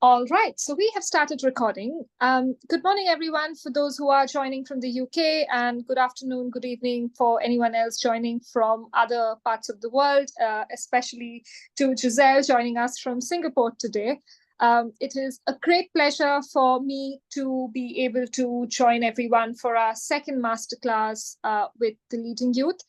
All right, so we have started recording. Good morning, everyone, for those who are joining from the UK, and good afternoon, good evening for anyone else joining from other parts of the world, especially to Gisele joining us from Singapore today. It is a great pleasure for me to be able to join everyone for our second masterclass with the Leading Youth.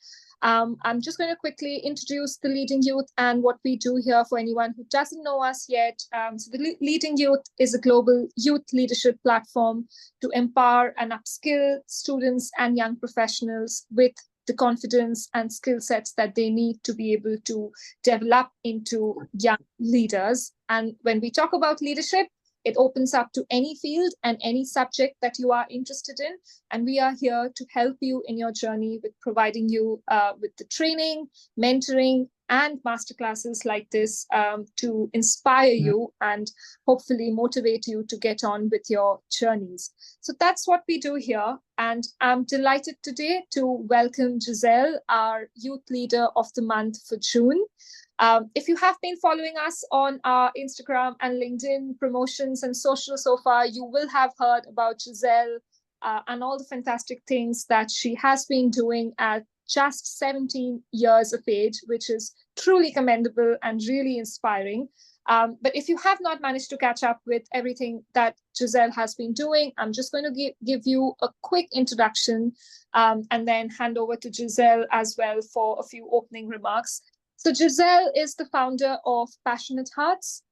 I'm just going to quickly introduce the Leading Youth and what we do here for anyone who doesn't know us yet. So the Leading Youth is a global youth leadership platform to empower and upskill students and young professionals with the confidence and skill sets that they need to be able to develop into young leaders. And when we talk about leadership, it opens up to any field and any subject that you are interested in. And we are here to help you in your journey with providing you with the training, mentoring, and masterclasses like this to inspire you and hopefully motivate you to get on with your journeys. So that's what we do here. And I'm delighted today to welcome Gisele, our Youth Leader of the Month for June. If you have been following us on our Instagram and LinkedIn promotions and social so far, you will have heard about Gisele and all the fantastic things that she has been doing at just 17 years of age, which is truly commendable and really inspiring. But if you have not managed to catch up with everything that Gisele has been doing, I'm just going to give you a quick introduction and then hand over to Gisele as well for a few opening remarks. So Gisele is the founder of Passionate Hearts,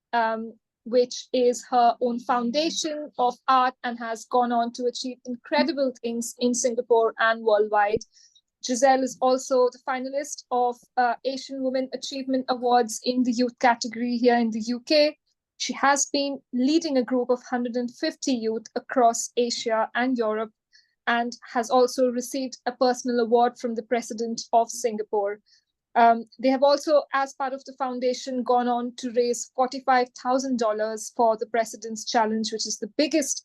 which is her own foundation of art and has gone on to achieve incredible things in Singapore and worldwide. Gisele is also the finalist of Asian Women Achievement Awards in the youth category here in the UK. She has been leading a group of 150 youth across Asia and Europe and has also received a personal award from the President of Singapore. They have also, as part of the foundation, gone on to raise $45,000 for the President's Challenge, which is the biggest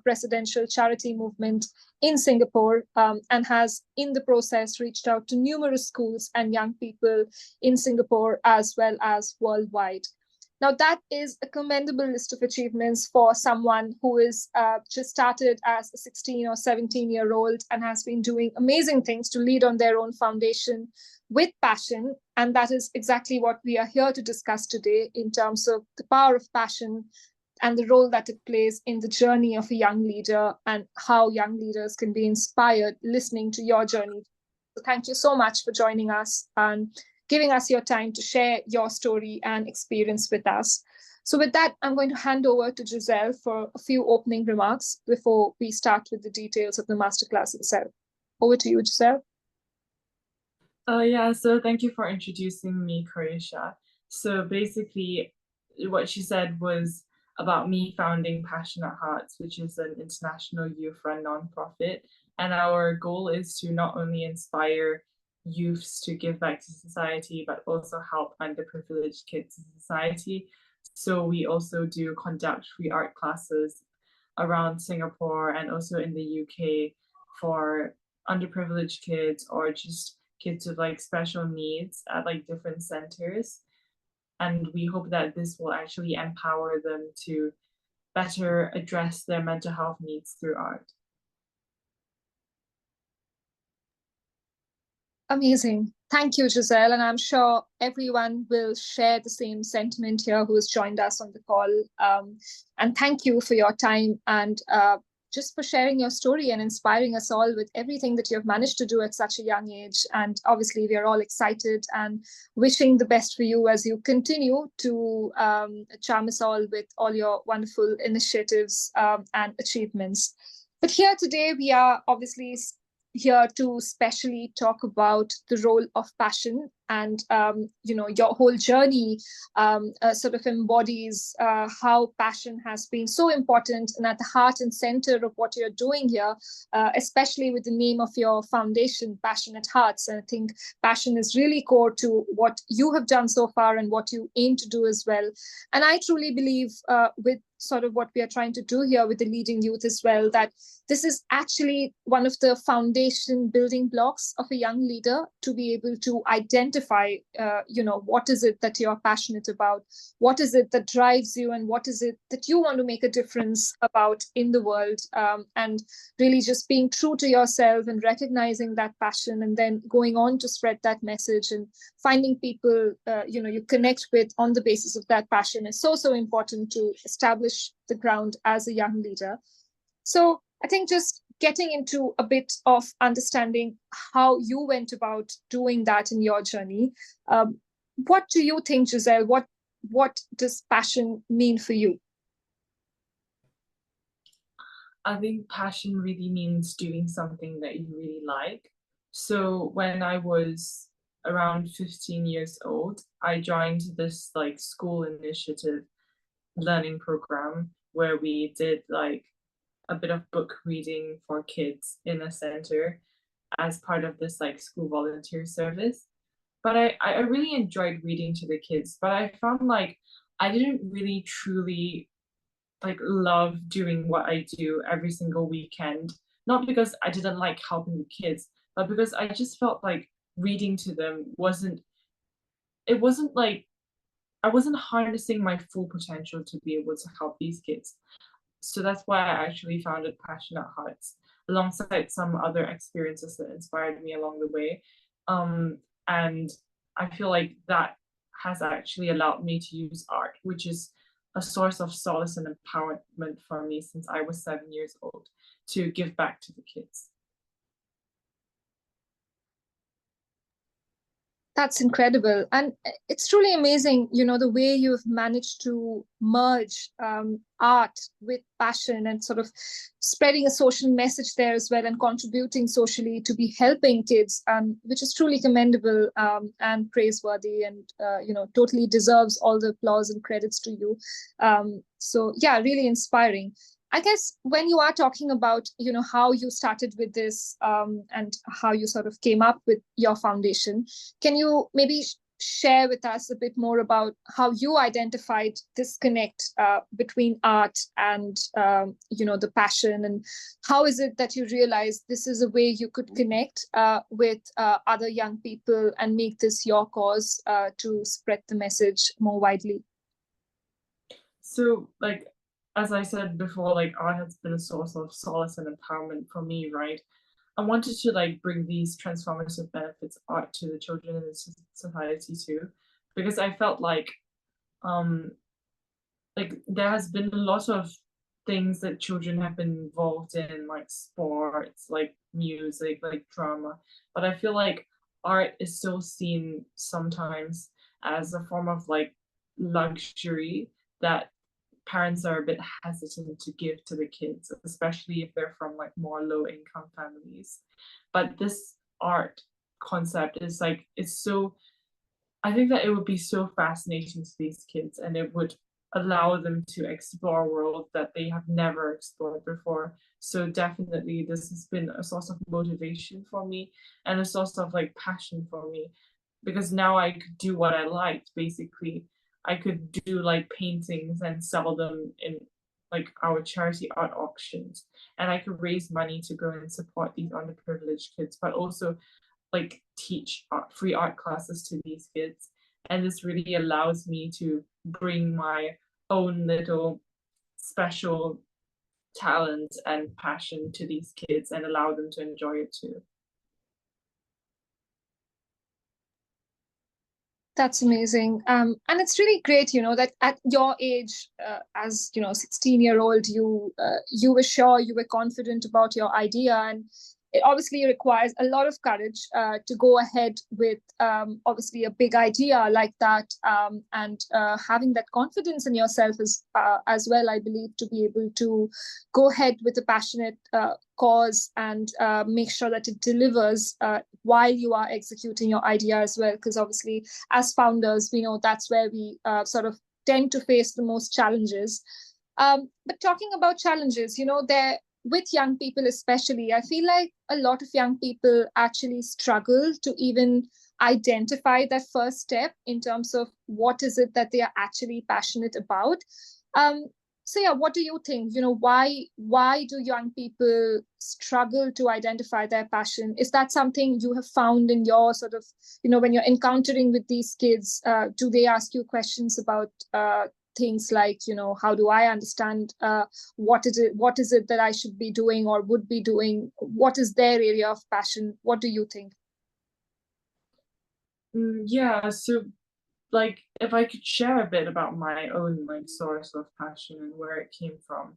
presidential charity movement in Singapore, and has, in the process, reached out to numerous schools and young people in Singapore as well as worldwide. Now, that is a commendable list of achievements for someone who is just started as a 16 or 17-year-old and has been doing amazing things to lead on their own foundation with passion. And that is exactly what we are here to discuss today in terms of the power of passion and the role that it plays in the journey of a young leader and how young leaders can be inspired listening to your journey. So thank you so much for joining us and giving us your time to share your story and experience with us. So with that, I'm going to hand over to Gisele for a few opening remarks before we start with the details of the masterclass itself. Over to you, Gisele. So thank you for introducing me, Croatia. So basically, what she said was about me founding Passionate Hearts, which is an international youth-run nonprofit. And our goal is to not only inspire youths to give back to society, but also help underprivileged kids in society. So we also do conduct free art classes around Singapore and also in the UK for underprivileged kids or just kids with like special needs at like different centers. And we hope that this will actually empower them to better address their mental health needs through art. Amazing. Thank you, Gisele. And I'm sure everyone will share the same sentiment here who has joined us on the call. And thank you for your time and just for sharing your story and inspiring us all with everything that you've managed to do at such a young age. And obviously, we are all excited and wishing the best for you as you continue to charm us all with all your wonderful initiatives and achievements. But here today, we are obviously here to specially talk about the role of passion and your whole journey sort of embodies how passion has been so important and at the heart and center of what you're doing here, especially with the name of your foundation, Passionate Hearts. And I think passion is really core to what you have done so far and what you aim to do as well. And I truly believe with sort of what we are trying to do here with the leading youth as well, that this is actually one of the foundation building blocks of a young leader, to be able to identify, what is it that you're passionate about, what is it that drives you, and what is it that you want to make a difference about in the world, and really just being true to yourself and recognizing that passion, and then going on to spread that message and finding people you connect with on the basis of that passion is so important to establish the ground as a young leader. So I think just getting into a bit of understanding how you went about doing that in your journey. What do you think, Gisele? What does passion mean for you? I think passion really means doing something that you really like. So when I was around 15 years old, I joined this like school initiative learning program where we did like a bit of book reading for kids in a center as part of this like school volunteer service. But I really enjoyed reading to the kids, but I found like I didn't really truly like love doing what I do every single weekend. Not because I didn't like helping the kids, but because I just felt like reading to them wasn't like I wasn't harnessing my full potential to be able to help these kids. So that's why I actually founded Passionate Hearts, alongside some other experiences that inspired me along the way. And I feel like that has actually allowed me to use art, which is a source of solace and empowerment for me since I was 7 years old, to give back to the kids. That's incredible. And it's truly amazing, the way you've managed to merge art with passion and sort of spreading a social message there as well, and contributing socially to be helping kids, which is truly commendable, and praiseworthy, and, totally deserves all the applause and credits to you. So yeah, really inspiring. I guess when you are talking about, how you started with this, and how you sort of came up with your foundation, can you maybe share with us a bit more about how you identified this connect between art and, the passion, and how is it that you realized this is a way you could connect with other young people and make this your cause to spread the message more widely? So, like, as I said before, like art has been a source of solace and empowerment for me, right? I wanted to like bring these transformative benefits of art to the children in the society too, because I felt um like there has been a lot of things that children have been involved in, like sports, like music, like drama, but I feel like art is still seen sometimes as a form of like luxury that parents are a bit hesitant to give to the kids, especially if they're from like more low income families. But this art concept is like, it's so, I think that it would be so fascinating to these kids, and it would allow them to explore a world that they have never explored before. So definitely this has been a source of motivation for me and a source of like passion for me, because now I could do what I liked basically. I could do like paintings and sell them in like our charity art auctions, and I could raise money to go and support these underprivileged kids, but also like teach free art classes to these kids. And this really allows me to bring my own little special talent and passion to these kids and allow them to enjoy it too. That's amazing. And it's really great, that at your age, as 16-year-old, you were sure, you were confident about your idea, and it obviously requires a lot of courage to go ahead with obviously a big idea like that, and having that confidence in yourself as well, I believe, to be able to go ahead with a passionate cause and make sure that it delivers while you are executing your idea as well. Because obviously, as founders, we know that's where we sort of tend to face the most challenges. But talking about challenges, there with young people especially, I feel like a lot of young people actually struggle to even identify that first step in terms of what is it that they are actually passionate about. Um, So yeah, what do you think? Why do young people struggle to identify their passion? Is that something you have found in your sort of, when you're encountering with these kids? Do they ask you questions about things like, how do I understand what is it that I should be doing or would be doing? What is their area of passion? What do you think? Yeah, so like if I could share a bit about my own like source of passion and where it came from.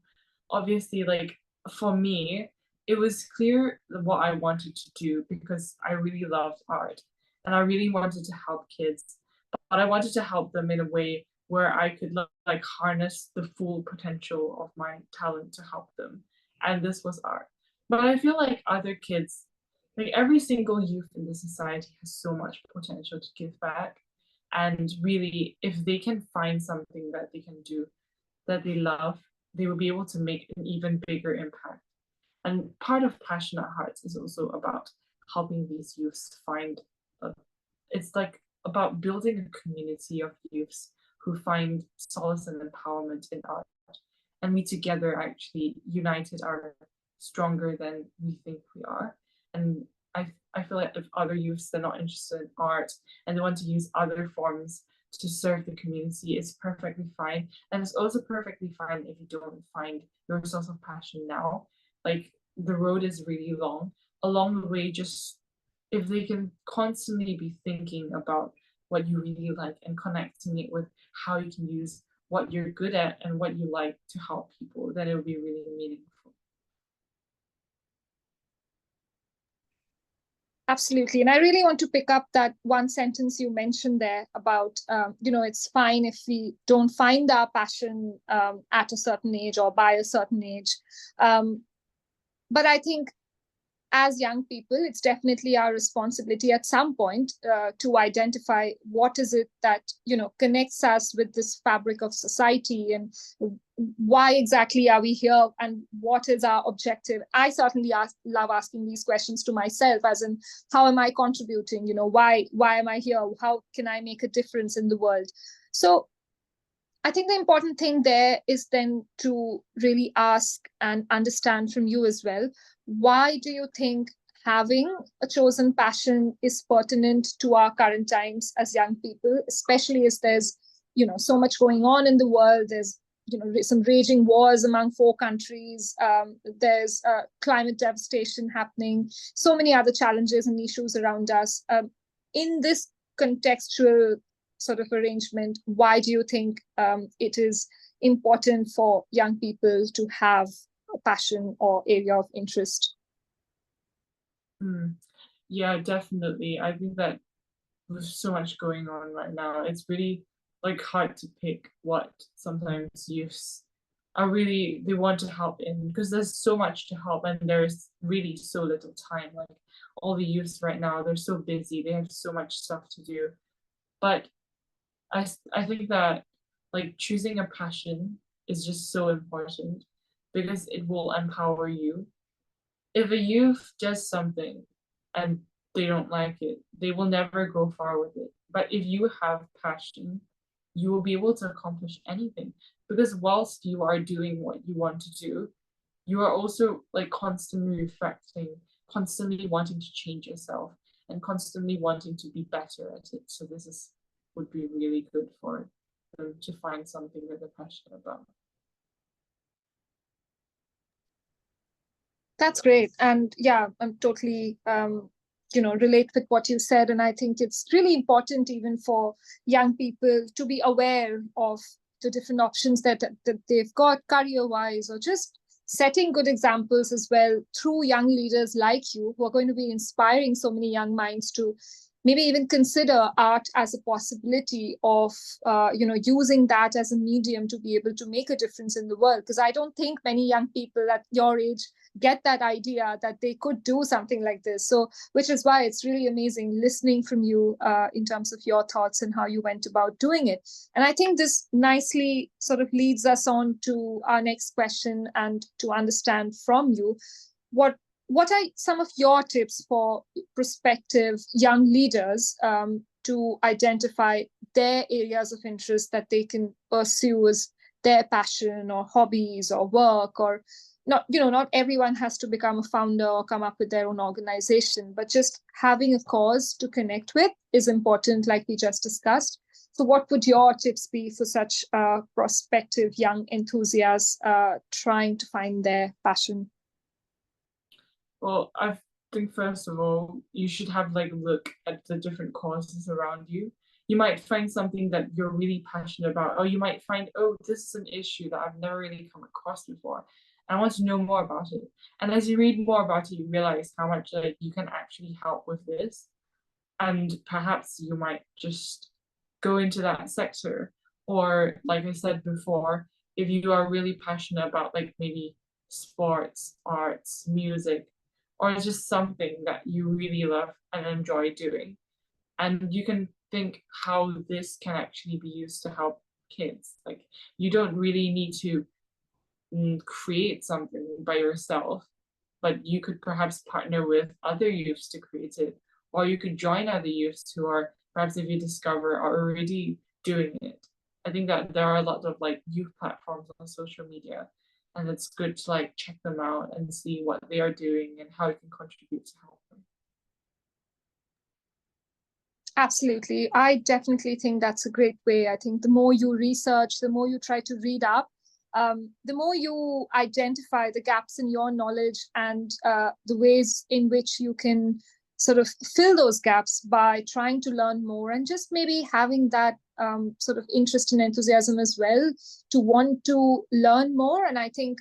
Obviously, like for me, it was clear what I wanted to do because I really loved art and I really wanted to help kids, but I wanted to help them in a way where I could like harness the full potential of my talent to help them. And this was art. But I feel like other kids, like every single youth in the society has so much potential to give back. And really, if they can find something that they can do that they love, they will be able to make an even bigger impact. And part of Passionate Hearts is also about helping these youths find it's like about building a community of youths who find solace and empowerment in art. And we together actually united are stronger than we think we are. And I feel like if other youths they're not interested in art and they want to use other forms to serve the community, it's perfectly fine. And it's also perfectly fine if you don't find your source of passion now. Like the road is really long. Along the way, just if they can constantly be thinking about what you really like and connecting it with how you can use what you're good at and what you like to help people, then it would be really meaningful. Absolutely. And I really want to pick up that one sentence you mentioned there about, it's fine if we don't find our passion at a certain age or by a certain age. But I think as young people, it's definitely our responsibility at some point to identify what is it that, connects us with this fabric of society and why exactly are we here and what is our objective. I certainly love asking these questions to myself, as in, how am I contributing? Why am I here? How can I make a difference in the world? So I think the important thing there is then to really ask and understand from you as well, why do you think having a chosen passion is pertinent to our current times as young people, especially as there's, so much going on in the world. There's, some raging wars among 4 countries. There's climate devastation happening, so many other challenges and issues around us. In this contextual sort of arrangement, why do you think it is important for young people to have a passion or area of interest? Yeah, definitely. I think that with so much going on right now, it's really like hard to pick what sometimes youths are really they want to help in because there's so much to help and there's really so little time. Like all the youths right now, they're so busy, they have so much stuff to do. But I think that like choosing a passion is just so important because it will empower you. If a youth does something and they don't like it, they will never go far with it. But if you have passion, you will be able to accomplish anything because whilst you are doing what you want to do, you are also like constantly reflecting, constantly wanting to change yourself and constantly wanting to be better at it. So this is would be really good for them to find something that they're passionate about. That's great. And yeah, I'm totally, relate with what you said. And I think it's really important even for young people to be aware of the different options that they've got career-wise, or just setting good examples as well through young leaders like you, who are going to be inspiring so many young minds to maybe even consider art as a possibility of using that as a medium to be able to make a difference in the world. Because I don't think many young people at your age get that idea that they could do something like this. So which is why it's really amazing listening from you in terms of your thoughts and how you went about doing it. And I think this nicely sort of leads us on to our next question, and to understand from you what are some of your tips for prospective young leaders to identify their areas of interest that they can pursue as their passion or hobbies or work, or not everyone has to become a founder or come up with their own organization, but just having a cause to connect with is important, like we just discussed. So what would your tips be for such prospective young enthusiasts trying to find their passion? Well, I think first of all, you should have like a look at the different causes around you. You might find something that you're really passionate about, or you might find, oh, this is an issue that I've never really come across before. And I want to know more about it. And as you read more about it, you realize how much like you can actually help with this. And perhaps you might just go into that sector. Or like I said before, if you are really passionate about like maybe sports, arts, music, or just something that you really love and enjoy doing, and you can think how this can actually be used to help kids. Like you don't really need to create something by yourself, but you could perhaps partner with other youths to create it, or you could join other youths who are perhaps, if you discover, are already doing it. I think that there are a lot of like youth platforms on social media, and it's good to like check them out and see what they are doing and how it can contribute to help them. Absolutely. I definitely think that's a great way. I think the more you research, the more you try to read up, the more you identify the gaps in your knowledge and the ways in which you can sort of fill those gaps by trying to learn more, and just maybe having that sort of interest and enthusiasm as well to want to learn more. And I think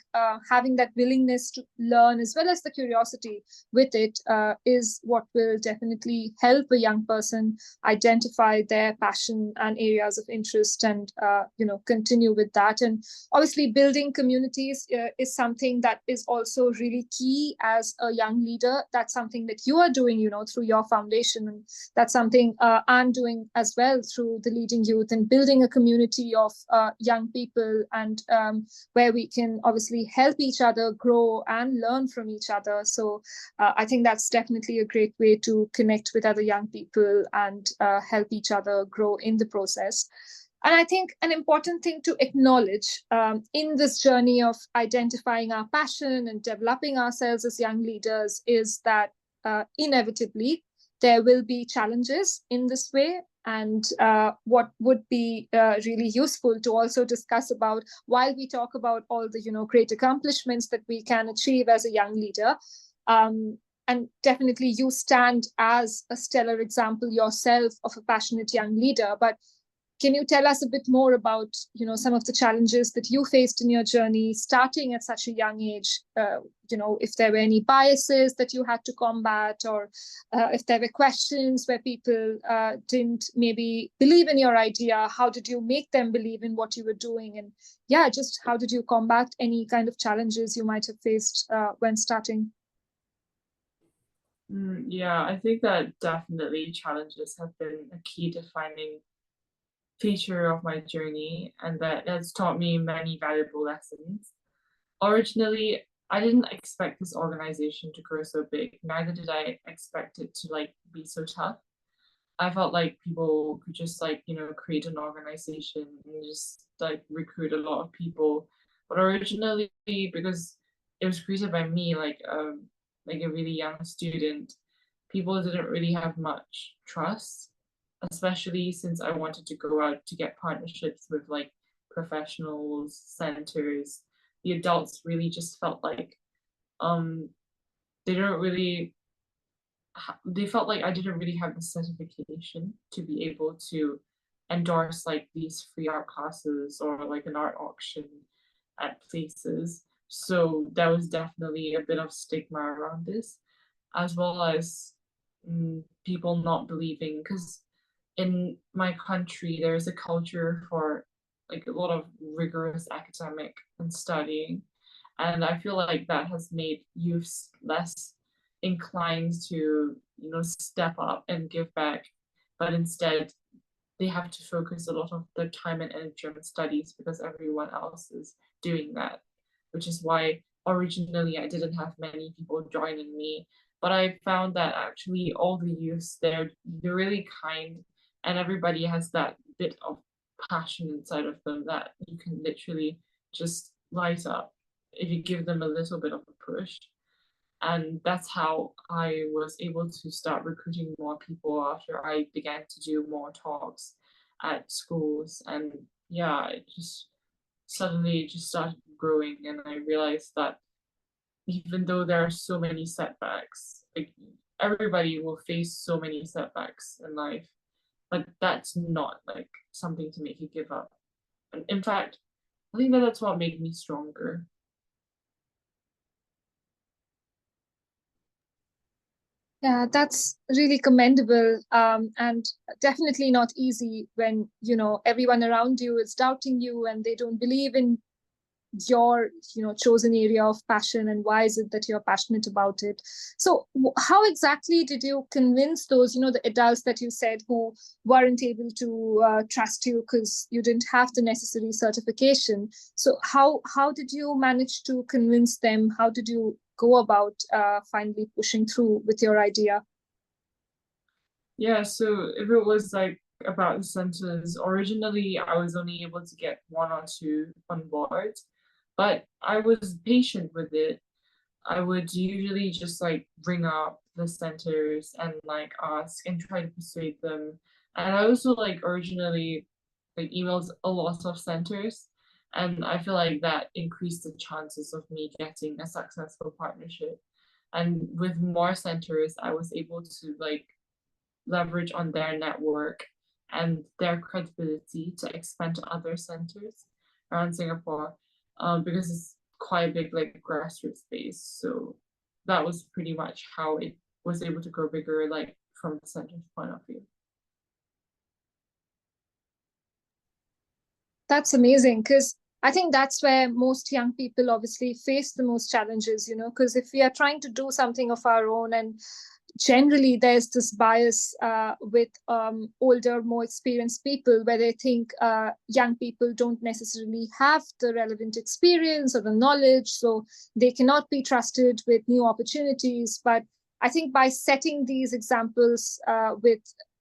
having that willingness to learn as well as the curiosity with it is what will definitely help a young person identify their passion and areas of interest, and continue with that. And obviously building communities is something that is also really key as a young leader. That's something that you are doing through your foundation, and that's something I'm doing as well through the Leading Youth, and building a community of young people, and where we can obviously help each other grow and learn from each other. So I think that's definitely a great way to connect with other young people and help each other grow in the process. And I think an important thing to acknowledge in this journey of identifying our passion and developing ourselves as young leaders is that inevitably there will be challenges in this way. And what would be really useful to also discuss about, while we talk about all the great accomplishments that we can achieve as a young leader, and definitely you stand as a stellar example yourself of a passionate young leader, but can you tell us a bit more about some of the challenges that you faced in your journey starting at such a young age? If there were any biases that you had to combat, or if there were questions where people didn't maybe believe in your idea, how did you make them believe in what you were doing? And just how did you combat any kind of challenges you might have faced when starting? Yeah, I think that definitely challenges have been a key defining feature of my journey, and that has taught me many valuable lessons. Originally, I didn't expect this organization to grow so big, neither did I expect it to like be so tough. I felt like people could just like, create an organization and just like recruit a lot of people. But originally, because it was created by me, like a really young student, people didn't really have much trust, especially since I wanted to go out to get partnerships with like professionals, centers. The adults really just felt like um they don't really they felt like I didn't really have the certification to be able to endorse like these free art classes or like an art auction at places. So there was definitely a bit of stigma around this, as well as people not believing, because in my country there is a culture for like a lot of rigorous academic and studying, and I feel like that has made youths less inclined to step up and give back, but instead they have to focus a lot of their time and energy on studies because everyone else is doing that, which is why originally I didn't have many people joining me. But I found that actually all the youths they're really kind, and everybody has that bit of passion inside of them that you can literally just light up if you give them a little bit of a push. And that's how I was able to start recruiting more people after I began to do more talks at schools. And yeah, it just suddenly just started growing. And I realized that even though there are so many setbacks, like everybody will face so many setbacks in life, but that's not like something to make you give up. And in fact, I think that that's what made me stronger. Yeah, that's really commendable, and definitely not easy when, everyone around you is doubting you and they don't believe in your, chosen area of passion, and why is it that you're passionate about it. So how exactly did you convince those, the adults that you said who weren't able to trust you because you didn't have the necessary certification? So how did you manage to convince them? How did you go about finally pushing through with your idea? Yeah, so if it was like about the centers, originally I was only able to get one or two on board, but I was patient with it. I would usually just like bring up the centers and like ask and try to persuade them. And I also like originally like emailed a lot of centers, and I feel like that increased the chances of me getting a successful partnership. And with more centers, I was able to like leverage on their network and their credibility to expand to other centers around Singapore, because it's quite a big like grassroots base. So that was pretty much how it was able to grow bigger, like from the center's point of view. That's amazing, because I think that's where most young people obviously face the most challenges, because if we are trying to do something of our own, and generally there's this bias with older, more experienced people, where they think young people don't necessarily have the relevant experience or the knowledge, so they cannot be trusted with new opportunities. But I think by setting these examples with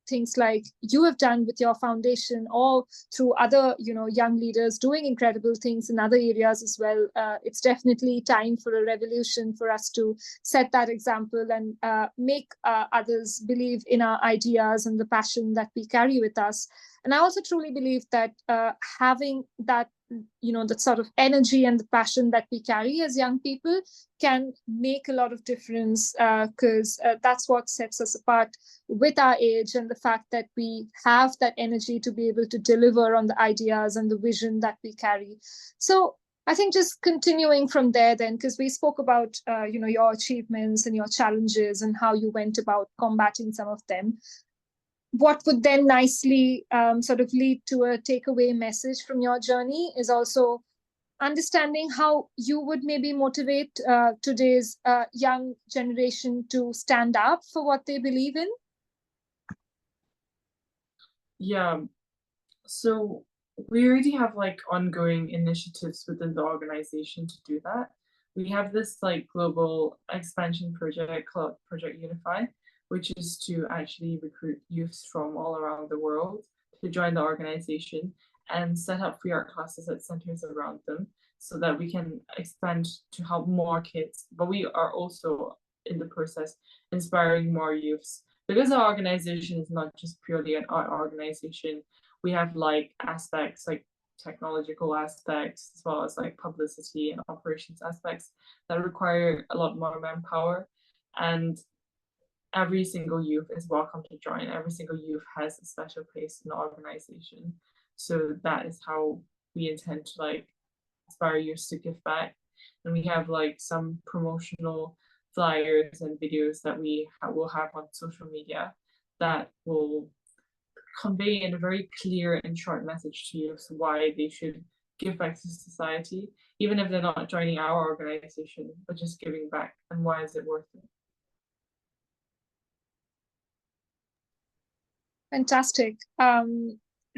things like you have done with your foundation, or through other young leaders doing incredible things in other areas as well, it's definitely time for a revolution, for us to set that example and make others believe in our ideas and the passion that we carry with us. And I also truly believe that having that that sort of energy and the passion that we carry as young people can make a lot of difference, because that's what sets us apart with our age, and the fact that we have that energy to be able to deliver on the ideas and the vision that we carry. So I think just continuing from there then, because we spoke about your achievements and your challenges and how you went about combating some of them, what would then nicely sort of lead to a takeaway message from your journey is also understanding how you would maybe motivate today's young generation to stand up for what they believe in. Yeah, so we already have like ongoing initiatives within the organization to do that. We have this like global expansion project called Project Unify, which is to actually recruit youths from all around the world to join the organization and set up free art classes at centers around them so that we can expand to help more kids. But we are also in the process inspiring more youths, because our organization is not just purely an art organization. We have like aspects like technological aspects, as well as like publicity and operations aspects that require a lot more manpower. And every single youth is welcome to join. Every single youth has a special place in the organization. So that is how we intend to like inspire youth to give back. And we have like some promotional flyers and videos that we will have on social media that will convey in a very clear and short message to youth why they should give back to society, even if they're not joining our organization, but just giving back, and why is it worth it. Fantastic.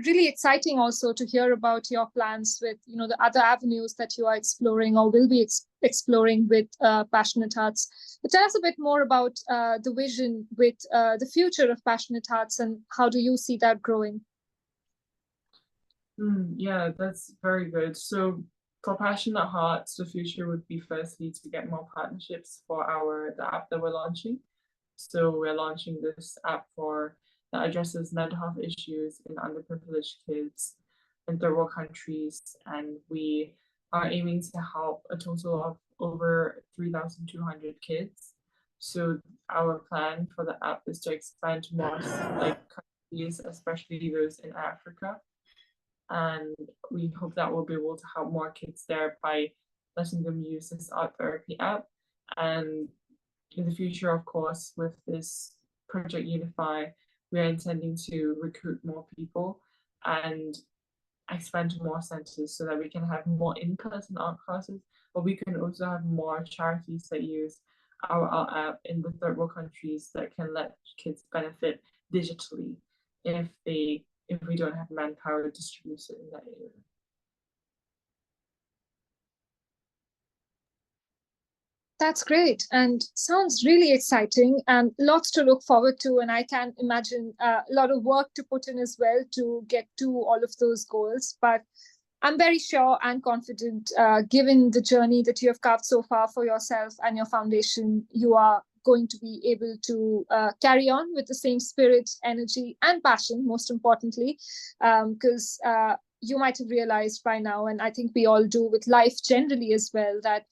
Really exciting also to hear about your plans with the other avenues that you are exploring or will be exploring with Passionate Hearts. But tell us a bit more about the vision with the future of Passionate Hearts, and how do you see that growing? Yeah, that's very good. So for Passionate Hearts, the future would be firstly to get more partnerships for the app that we're launching. So we're launching this app for that addresses mental health issues in underprivileged kids in third world countries, and we are aiming to help a total of over 3,200 kids. So our plan for the app is to expand to more like countries, especially those in Africa, and we hope that we'll be able to help more kids there by letting them use this art therapy app. And in the future, of course, with this Project Unify, we are intending to recruit more people and expand to more centers so that we can have more in-person art classes, but we can also have more charities that use our art app in the third world countries that can let kids benefit digitally if we don't have manpower to distribute it in that area. That's great and sounds really exciting and lots to look forward to. And I can imagine a lot of work to put in as well to get to all of those goals. But I'm very sure and confident, given the journey that you have carved so far for yourself and your foundation, you are going to be able to carry on with the same spirit, energy, and passion, most importantly, because you might have realized by now, and I think we all do with life generally as well, that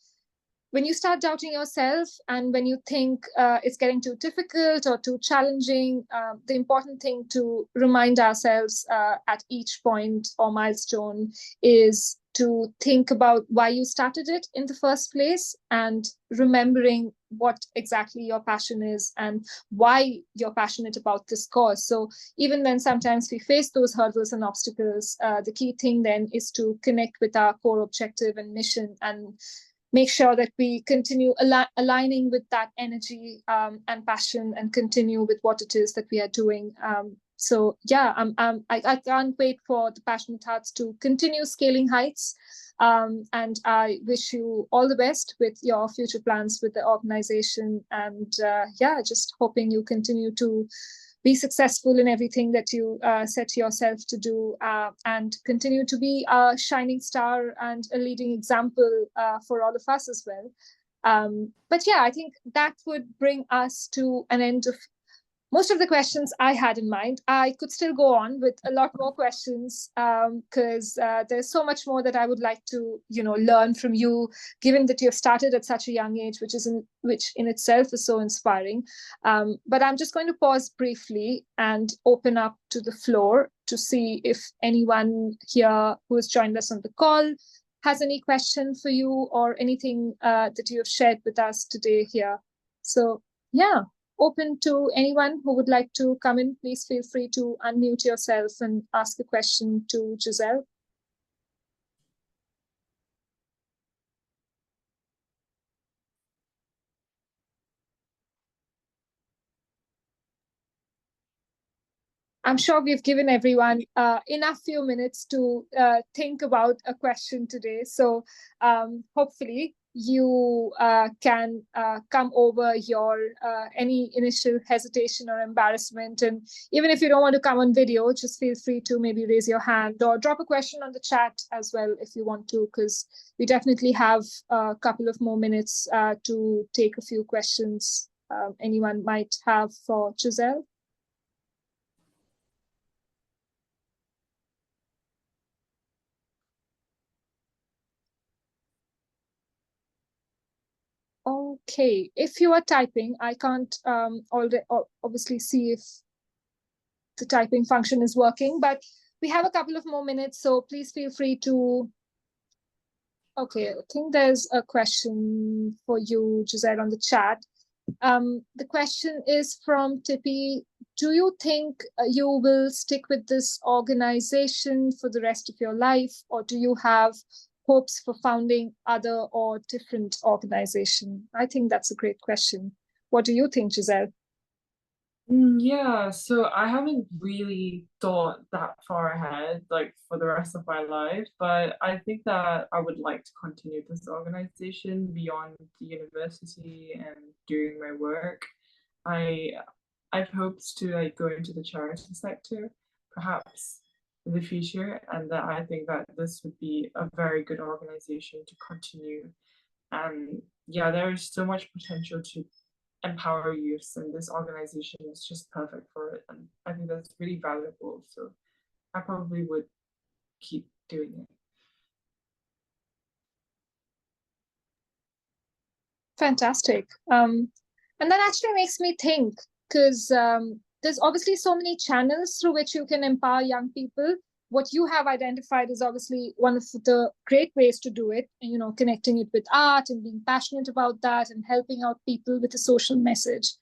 when you start doubting yourself and when you think it's getting too difficult or too challenging, the important thing to remind ourselves at each point or milestone is to think about why you started it in the first place and remembering what exactly your passion is and why you're passionate about this cause. So even when sometimes we face those hurdles and obstacles, the key thing then is to connect with our core objective and mission and make sure that we continue aligning with that energy and passion and continue with what it is that we are doing. So yeah, I can't wait for the Passionate Hearts to continue scaling heights. And I wish you all the best with your future plans with the organization. And yeah, just hoping you continue to be successful in everything that you set yourself to do, and continue to be a shining star and a leading example for all of us as well. But yeah, I think that would bring us to an end of most of the questions I had in mind. I could still go on with a lot more questions because there's so much more that I would like to, learn from you, given that you have started at such a young age, which in itself is so inspiring. But I'm just going to pause briefly and open up to the floor to see if anyone here who has joined us on the call has any question for you or anything that you have shared with us today here. So yeah, open to anyone who would like to come in. Please feel free to unmute yourself and ask a question to Gisele. I'm sure we've given everyone enough few minutes to think about a question today. So hopefully you can come over your any initial hesitation or embarrassment. And even if you don't want to come on video, just feel free to maybe raise your hand or drop a question on the chat as well if you want to, because we definitely have a couple of more minutes to take a few questions anyone might have for Gisele. Okay, if you are typing, I can't obviously see if the typing function is working, but we have a couple of more minutes, so please feel free to. Okay, I think there's a question for you, Gisele, on the chat. The question is from Tippy. Do you think you will stick with this organization for the rest of your life, or do you have hopes for founding other or different organization? I think that's a great question. What do you think, Gisele? Yeah, so I haven't really thought that far ahead, like for the rest of my life, but I think that I would like to continue this organization beyond the university and doing my work. I I've hoped to like go into the charity sector, perhaps in the future, and that I think that this would be a very good organization to continue. And yeah, there is so much potential to empower youth, and this organization is just perfect for it. And I think that's really valuable. So I probably would keep doing it. Fantastic. And that actually makes me think, because there's obviously so many channels through which you can empower young people. What you have identified is obviously one of the great ways to do it, and, connecting it with art and being passionate about that and helping out people with a social message.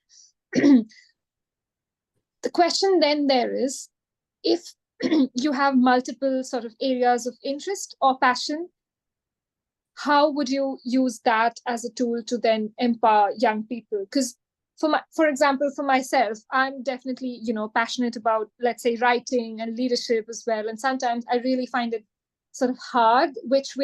The question then there is, if you have multiple sort of areas of interest or passion, how would you use that as a tool to then empower young people? Because for example, for myself, I'm definitely, passionate about, let's say, writing and leadership as well. And sometimes I really find it sort of hard which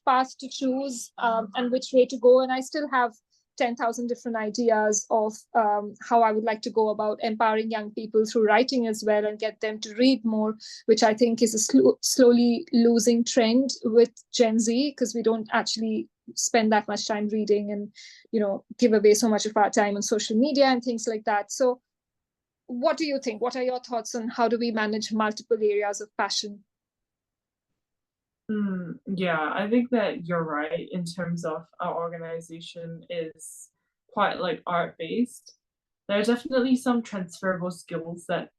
path to choose, and which way to go. And I still have 10,000 different ideas of how I would like to go about empowering young people through writing as well, and get them to read more, which I think is a slowly losing trend with Gen Z, because we don't actually spend that much time reading, and give away so much of our time on social media and things like that. So what do you think? What are your thoughts on how do we manage multiple areas of passion? Yeah, I think that you're right in terms of our organization is quite like art-based. There are definitely some transferable skills that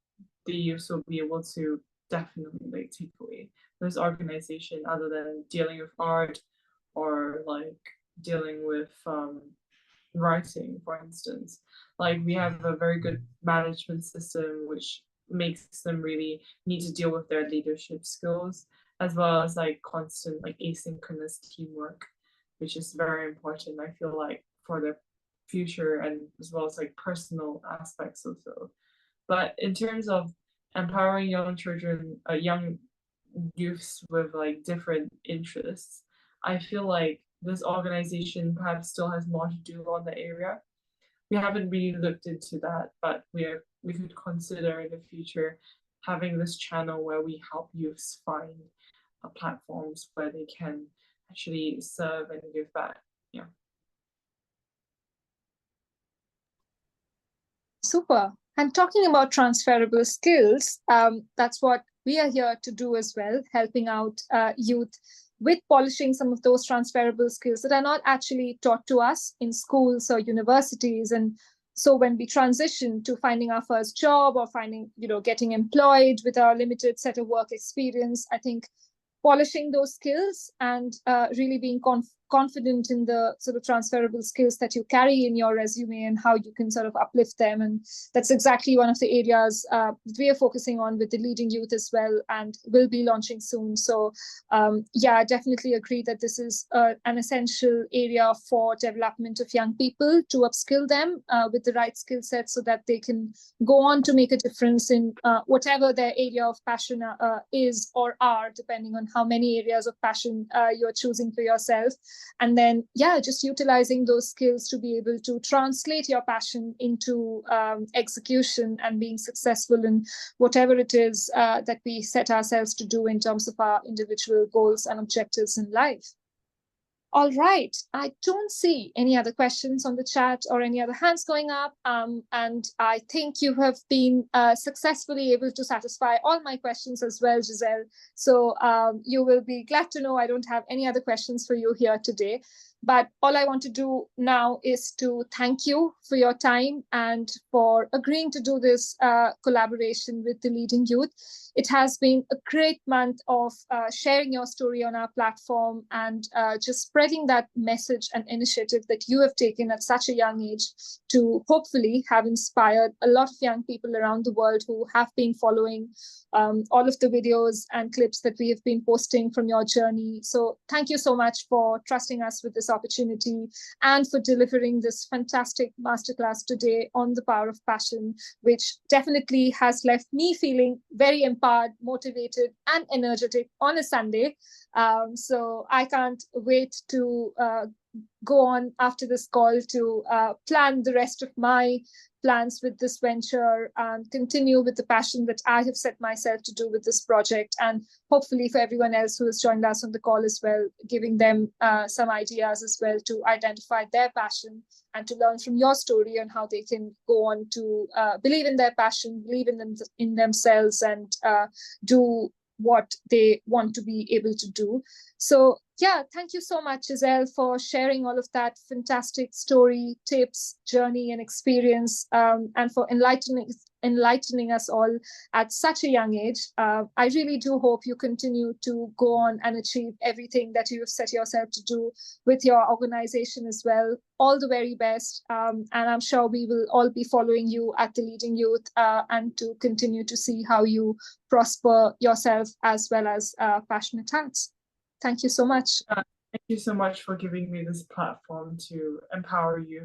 the youth will be able to definitely like take away this organization, other than dealing with art or like dealing with writing, for instance. Like we have a very good management system, which makes them really need to deal with their leadership skills, as well as like constant like asynchronous teamwork, which is very important, I feel like, for their future, and as well as like personal aspects also. But in terms of empowering young children, young youths with like different interests, I feel like this organization perhaps still has more to do on the area. We haven't really looked into that, but we could consider in the future having this channel where we help youths find platforms where they can actually serve and give back. Yeah. Super. And talking about transferable skills, that's what we are here to do as well, helping out youth with polishing some of those transferable skills that are not actually taught to us in schools or universities. And so when we transition to finding our first job, or finding, getting employed with our limited set of work experience, I think polishing those skills and really being confident in the sort of transferable skills that you carry in your resume, and how you can sort of uplift them. And that's exactly one of the areas that we are focusing on with the Leading Youth as well, and will be launching soon. So yeah, I definitely agree that this is an essential area for development of young people, to upskill them with the right skill set, so that they can go on to make a difference in whatever their area of passion is or are, depending on how many areas of passion you're choosing for yourself. And then, yeah, just utilizing those skills to be able to translate your passion into execution, and being successful in whatever it is that we set ourselves to do in terms of our individual goals and objectives in life. All right. I don't see any other questions on the chat or any other hands going up. And I think you have been successfully able to satisfy all my questions as well, Gisele. So you will be glad to know I don't have any other questions for you here today. But all I want to do now is to thank you for your time and for agreeing to do this collaboration with the Leading Youth. It has been a great month of sharing your story on our platform, and just spreading that message and initiative that you have taken at such a young age to hopefully have inspired a lot of young people around the world who have been following all of the videos and clips that we have been posting from your journey. So thank you so much for trusting us with this opportunity, and for delivering this fantastic masterclass today on the power of passion, which definitely has left me feeling very empowered, motivated, and energetic on a Sunday. So I can't wait to go on after this call to plan the rest of my plans with this venture and continue with the passion that I have set myself to do with this project. And hopefully for everyone else who has joined us on the call as well, giving them some ideas as well to identify their passion and to learn from your story on how they can go on to believe in their passion, believe in themselves, and do what they want to be able to do. So yeah, thank you so much, Gisele, for sharing all of that fantastic story, tips, journey, and experience, and for enlightening us all at such a young age. I really do hope you continue to go on and achieve everything that you have set yourself to do with your organization as well. All the very best. And I'm sure we will all be following you at the Leading Youth and to continue to see how you prosper yourself as well as Passionate Hearts. Thank you so much. Thank you so much for giving me this platform to empower you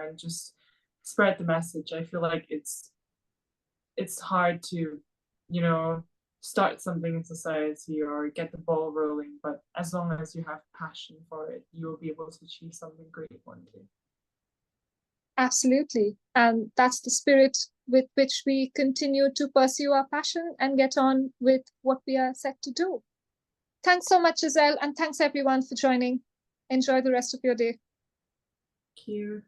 and just spread the message. I feel like it's hard to, start something in society or get the ball rolling, but as long as you have passion for it, you will be able to achieve something great one day. Absolutely. And that's the spirit with which we continue to pursue our passion and get on with what we are set to do. Thanks so much, Gisele, and thanks everyone for joining. Enjoy the rest of your day. Thank you.